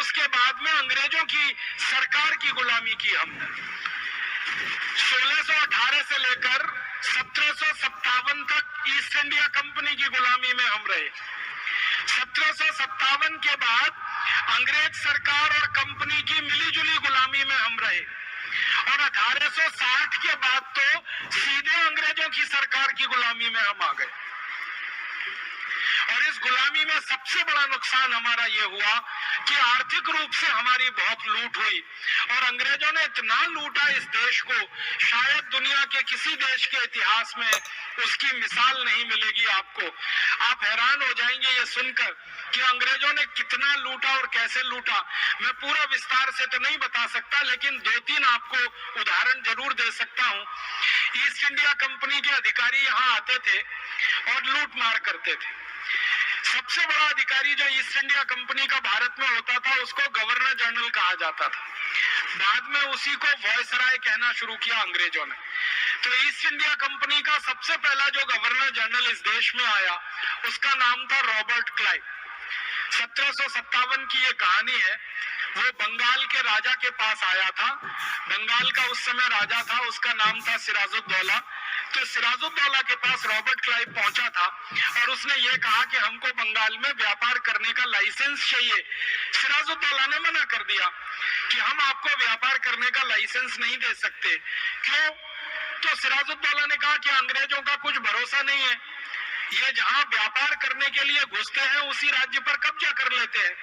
उसके बाद में अंग्रेजों की सरकार की गुलामी की हमने। 1618 से लेकर 1757 तक ईस्ट इंडिया कंपनी की गुलामी में हम रहे। 1757 के बाद अंग्रेज सरकार और कंपनी की मिलीजुली गुलामी में हम रहे और 1860 के बाद तो सीधे अंग्रेजों की सरकार की गुलामी में हम आ गए। और इस गुलामी में सबसे बड़ा नुकसान हमारा ये हुआ कि आर्थिक रूप से हमारी बहुत लूट हुई और अंग्रेजों ने इतना लूटा इस देश को, शायद दुनिया के किसी देश के इतिहास में उसकी मिसाल नहीं मिलेगी आपको। आप हैरान हो जाएंगे ये सुनकर कि अंग्रेजों ने कितना लूटा और कैसे लूटा। मैं पूरा विस्तार से तो नहीं बता सकता, लेकिन 2-3 आपको उदाहरण जरूर दे सकता हूं। ईस्ट इंडिया कंपनी के अधिकारी यहाँ आते थे और लूट मार करते थे। सबसे बड़ा अधिकारी जो ईस्ट इंडिया कंपनी का भारत में होता था उसको गवर्नर जनरल कहा जाता था। बाद में उसी को वायसराय कहना शुरू किया अंग्रेजों ने। तो ईस्ट इंडिया कंपनी का सबसे पहला जो गवर्नर जनरल इस देश में आया उसका नाम था रॉबर्ट क्लाइव। 1757 की ये कहानी है। वो बंगाल के राजा के पास आया था। बंगाल का उस समय राजा था, उसका नाम था सिराजुद्दौला। तो सिराजुद्दौला के पास रॉबर्ट क्लाइव पहुंचा था और उसने ये कहा कि हमको बंगाल में व्यापार करने का लाइसेंस चाहिए। सिराजुद्दौला ने मना कर दिया कि हम आपको व्यापार करने का लाइसेंस नहीं दे सकते। क्यों? तो सिराजुद्दौला ने कहा कि अंग्रेजों का कुछ भरोसा नहीं है, ये जहां व्यापार करने के लिए घुसते हैं उसी राज्य पर कब्जा कर लेते हैं,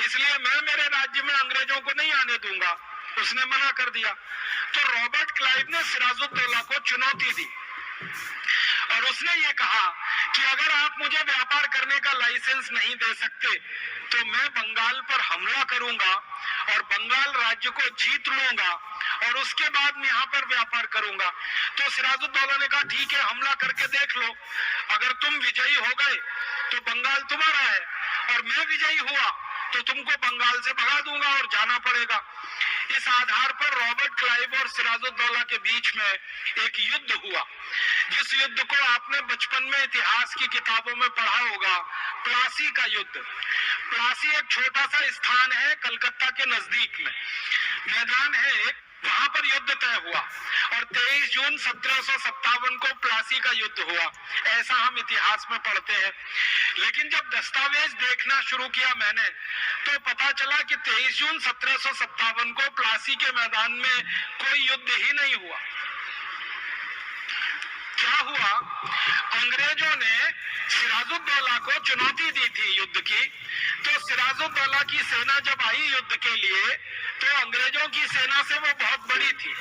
इसलिए मैं मेरे राज्य में अंग्रेजों को नहीं आने दूंगा। उसने मना कर दिया। तो रॉबर्ट क्लाइव ने सिराजुद्दौला को चुनौती दी और उसने ये कहा कि अगर आप मुझे व्यापार करने का लाइसेंस नहीं दे सकते तो मैं बंगाल पर हमला करूंगा और बंगाल राज्य को जीत लूंगा और उसके बाद मैं यहाँ पर व्यापार करूंगा। तो सिराजुद्दौला ने कहा ठीक है, हमला करके देख लो, अगर तुम विजयी हो गए तो बंगाल तुम्हारा है और मैं विजयी हुआ तो तुमको बंगाल से भगा दूंगा और जाना पड़ेगा। इस आधार पर रॉबर्ट क्लाइव और सिराजुद्दौला के बीच में एक युद्ध हुआ, जिस युद्ध को आपने बचपन में इतिहास की किताबों में पढ़ा होगा, प्लासी का युद्ध। प्लासी एक छोटा सा स्थान है कलकत्ता के नजदीक में, मैदान है एक, वहां पर युद्ध तय हुआ और 23 जून 1757 को प्लासी का युद्ध हुआ, ऐसा हम इतिहास में पढ़ते हैं। लेकिन जब दस्तावेज देखना शुरू किया मैंने तो पता चला कि 23 जून 1757 को प्लासी के मैदान में कोई युद्ध ही नहीं हुआ। क्या हुआ? अंग्रेजों ने सिराजुद्दौला को चुनौती दी थी युद्ध की, तो सिराजुद्दौला की सेना जब आई युद्ध के लिए तो अंग्रेजों की सेना से वो बहुत बड़ी थी।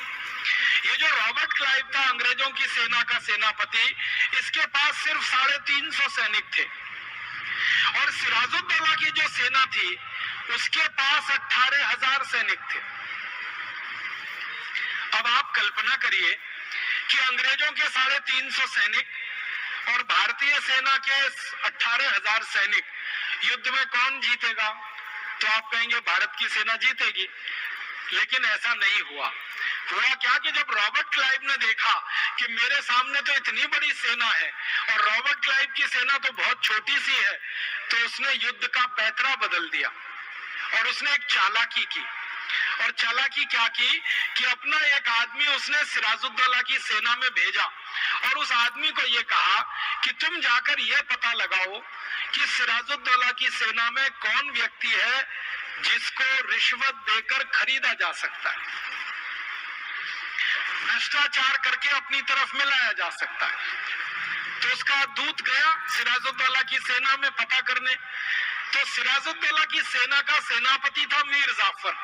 ये जो रॉबर्ट क्लाइव था अंग्रेजों की सेना का सेनापति, इसके पास सिर्फ 350 सैनिक थे और सिराजुद्दौला की जो सेना थी उसके पास 18,000 सैनिक थे। अब आप कल्पना करिए कि अंग्रेजों के 350 सैनिक और भारतीय सेना के 18,000 सैनिक, युद्ध में कौन जीतेगा? तो आप कहेंगे भारत की सेना जीतेगी, लेकिन ऐसा नहीं हुआ। हुआ क्या कि जब रॉबर्ट क्लाइव ने देखा कि मेरे सामने तो इतनी बड़ी सेना है और रॉबर्ट क्लाइव की सेना तो बहुत छोटी सी है, तो उसने युद्ध का पैतरा बदल दिया और उसने एक चालाकी की। और चालाकी क्या की कि अपना एक आदमी उसने सिराजुद्दौला की सेना में भेजा और उस आदमी को यह कहा कि तुम जाकर यह पता लगाओ कि सिराजुद्दौला की सेना में कौन व्यक्ति है जिसको रिश्वत देकर खरीदा जा सकता है, भ्रष्टाचार करके अपनी तरफ में लाया जा सकता है। तो उसका दूत गया सिराजुद्दौला की सेना में पता करने। तो सिराजुद्दौला की सेना का सेनापति था मीर जाफर।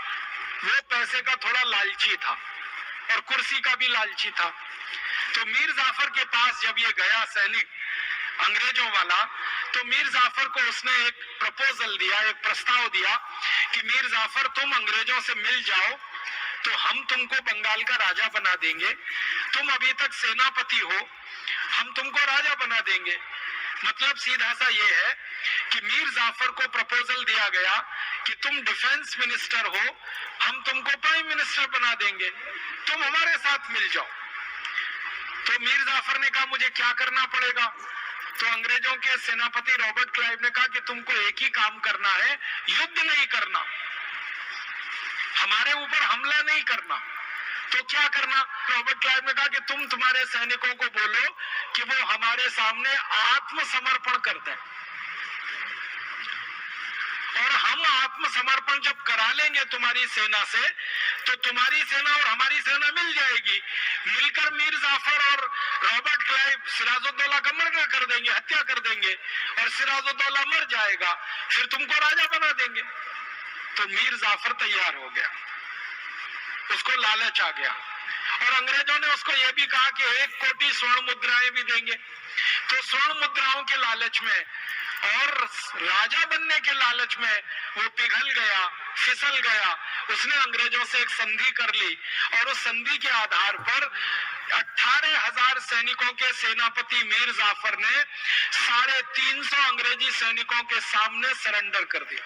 वो पैसे का थोड़ा लालची था और कुर्सी का भी लालची था। तो मीर जाफर के पास जब ये गया सैनिक अंग्रेजों वाला, तो मीर जाफर को उसने एक प्रपोजल दिया, एक प्रस्ताव दिया कि मीर जाफर तुम अंग्रेजों से मिल जाओ तो हम तुमको बंगाल का राजा बना देंगे, तुम अभी तक सेनापति हो, हम तुमको राजा बना देंगे। मतलब सीधा सा ये है कि मीर जाफर को प्रपोजल दिया गया कि तुम डिफेंस मिनिस्टर हो, हम तुमको प्राइम मिनिस्टर बना देंगे, तुम हमारे साथ मिल जाओ। तो मीर जाफर ने कहा मुझे क्या करना पड़ेगा? तो अंग्रेजों के सेनापति रॉबर्ट क्लाइव ने कहा कि तुमको एक ही काम करना है, युद्ध नहीं करना, हमारे ऊपर हमला नहीं करना। तो क्या करना? रॉबर्ट क्लाइव ने कहा कि तुम तुम्हारे सैनिकों को बोलो कि वो हमारे सामने आत्मसमर्पण कर दें, और हम आत्मसमर्पण जब करा लेंगे तुम्हारी सेना से, तो तुम्हारी सेना और हमारी सेना मिल जाएगी, मिलकर मीर जाफर और रॉबर्ट क्लाइव सिराजुद्दौला का मर्डर कर देंगे, हत्या कर देंगे, और सिराजुद्दौला मर जाएगा, फिर तुमको राजा बना देंगे। तो मीर जाफर तैयार हो गया, उसको लालच आ गया, और अंग्रेजों ने उसको यह भी कहा कि 1 कोटी स्वर्ण मुद्राएं भी देंगे। तो स्वर्ण मुद्राओं के लालच में और राजा बनने के लालच में वो पिघल गया, फिसल गया। उसने अंग्रेजों से एक संधि कर ली, और उस संधि के आधार पर 18,000 सैनिकों के सेनापति मीर जाफर ने 350 अंग्रेजी सैनिकों के सामने सरेंडर कर दिया,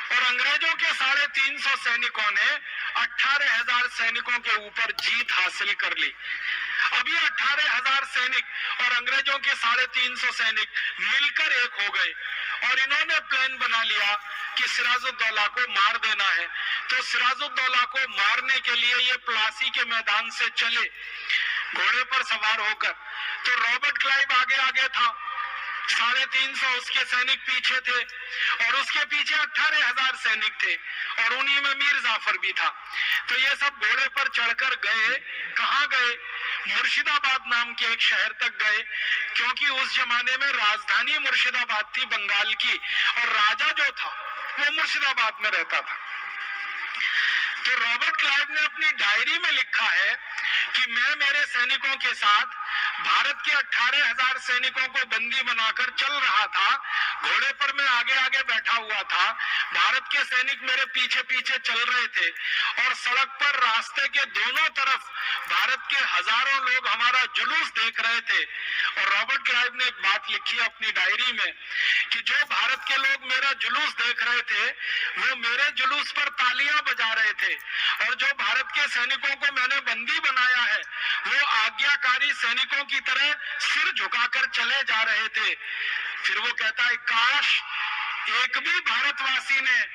और अंग्रेजों के 350 सैनिकों ने 18,000 सैनिकों के ऊपर जीत हासिल कर ली। अभी 18,000 सैनिक और अंग्रेजों के 350 सैनिक मिलकर एक हो गए, और इन्होंने प्लान बना लिया कि सिराजुद्दौला को मार देना है। तो सिराजुद्दौला को मारने के लिए ये प्लासी के मैदान से चले घोड़े पर सवार होकर। तो रॉबर्ट क्लाइव आगे आगे था, 350 उसके सैनिक पीछे थे, और उसके पीछे 18,000 सैनिक थे, और उन्हीं में मीर जाफर भी था। तो ये सब घोड़े पर चढ़कर गए। कहाँ गए? मुर्शिदाबाद नाम के एक शहर तक गए, क्योंकि उस जमाने में राजधानी मुर्शिदाबाद थी बंगाल की, और राजा जो था वो मुर्शिदाबाद में रहता था। तो रॉबर्ट क्लाइव ने अपनी डायरी में लिखा है कि मैं मेरे सैनिकों के साथ भारत के 18,000 सैनिकों को बंदी बनाकर चल रहा था, घोड़े पर मैं आगे आगे बैठा हुआ था, भारत के सैनिक मेरे पीछे पीछे चल रहे थे, और सड़क पर रास्ते के दोनों तरफ भारत के हजारों लोग हमारा जुलूस देख रहे थे। और रॉबर्ट क्लाइव ने एक बात लिखी अपनी डायरी में कि जो भारत के लोग मेरा जुलूस देख रहे थे वो मेरे जुलूस पर तालियां बजा रहे थे, और जो भारत के सैनिकों को मैंने बंदी बनाया है वो आज्ञाकारी सैनिकों की तरह सिर झुकाकर चले जा रहे थे। फिर वो कहता है, काश एक भी भारतवासी ने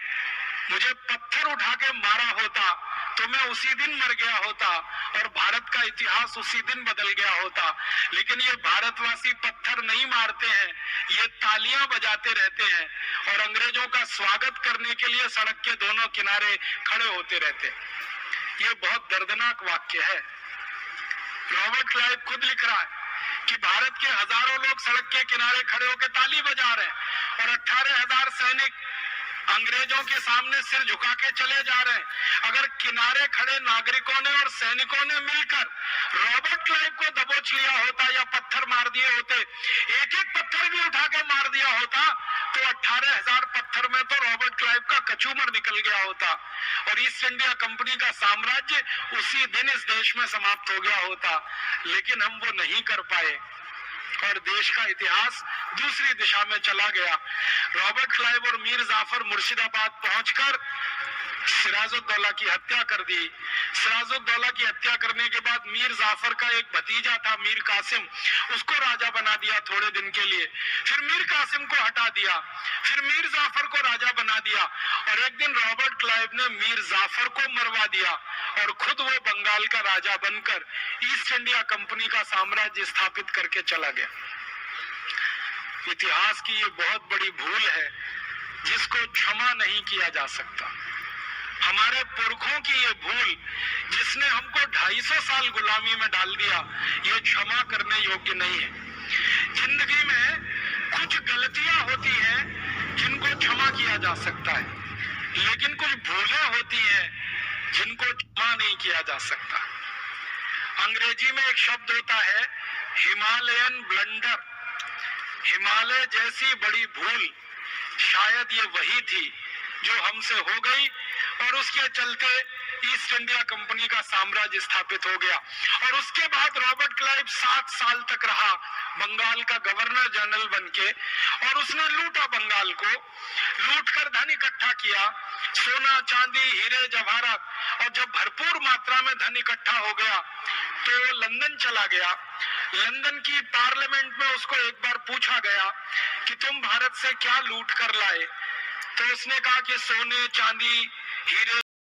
मुझे पत्थर उठा के मारा होता तो मैं उसी दिन मर गया होता, और भारत का इतिहास उसी दिन बदल गया होता। लेकिन ये भारतवासी पत्थर नहीं मारते हैं, ये तालियां बजाते रहते हैं, और अंग्रेजों का स्वागत करने के लिए सड़क के दोनों किनारे खड़े होते रहते हैं। ये बहुत दर्दनाक वाक्य है। रॉबर्ट क्लाइव खुद लिख रहा है कि भारत के हजारों लोग सड़क के किनारे खड़े होकर ताली बजा रहे हैं, और 18,000 सैनिक अंग्रेजों के सामने सिर झुका के चले जा रहे हैं। अगर किनारे खड़े नागरिकों ने और सैनिकों ने मिलकर रॉबर्ट क्लाइव को दबोच लिया होता या पत्थर मार दिए होते, एक एक पत्थर भी उठा के मार दिया होता, तो 18,000 पत्थर में तो रॉबर्ट क्लाइव का कचूमर निकल गया होता, और ईस्ट इंडिया कंपनी का साम्राज्य उसी दिन इस देश में समाप्त हो गया होता। लेकिन हम वो नहीं कर पाए, और देश का इतिहास दूसरी दिशा में चला गया। रॉबर्ट क्लाइव और मीर जाफर मुर्शिदाबाद पहुंचकर सिराजुद्दौला की हत्या कर दी। सिराजुद्दौला की हत्या करने के बाद मीर जाफर का एक भतीजा था मीर कासिम, उसको राजा बना दिया थोड़े दिन के लिए, फिर मीर कासिम को हटा दिया, फिर मीर जाफर को राजा बना दिया, और एक दिन रॉबर्ट क्लाइव ने मीर जाफर को मरवा दिया, और खुद वो बंगाल का राजा बनकर ईस्ट इंडिया कंपनी का साम्राज्य स्थापित करके चला गया। इतिहास की ये बहुत बड़ी भूल है जिसको क्षमा नहीं किया जा सकता। हमारे पुरखों की ये भूल जिसने हमको 250 साल गुलामी में डाल दिया, ये क्षमा करने योग्य नहीं है। जिंदगी में कुछ गलतियां होती हैं जिनको क्षमा किया जा सकता है, लेकिन कुछ भूलें होती हैं जिनको क्षमा नहीं किया जा सकता। अंग्रेजी में एक शब्द होता है हिमालयन ब्लंडर। हिमालय जैसी बड़ी भूल शायद ये वही थी जो हमसे हो गई, और उसके चलते ईस्ट इंडिया कंपनी का साम्राज्य स्थापित हो गया। और उसके बाद रॉबर्ट क्लाइव 7 साल तक रहा बंगाल का गवर्नर जनरल बनके, और उसने लूटा बंगाल को, लूट कर धन इकट्ठा किया, सोना चांदी हीरे जवाहरात, और जब भरपूर मात्रा में धन इकट्ठा हो गया तो लंदन चला गया। लंदन की पार्लियामेंट में उसको एक बार पूछा गया कि तुम भारत से क्या लूट कर लाए, तो तो उसने कहा कि सोने चांदी हीरे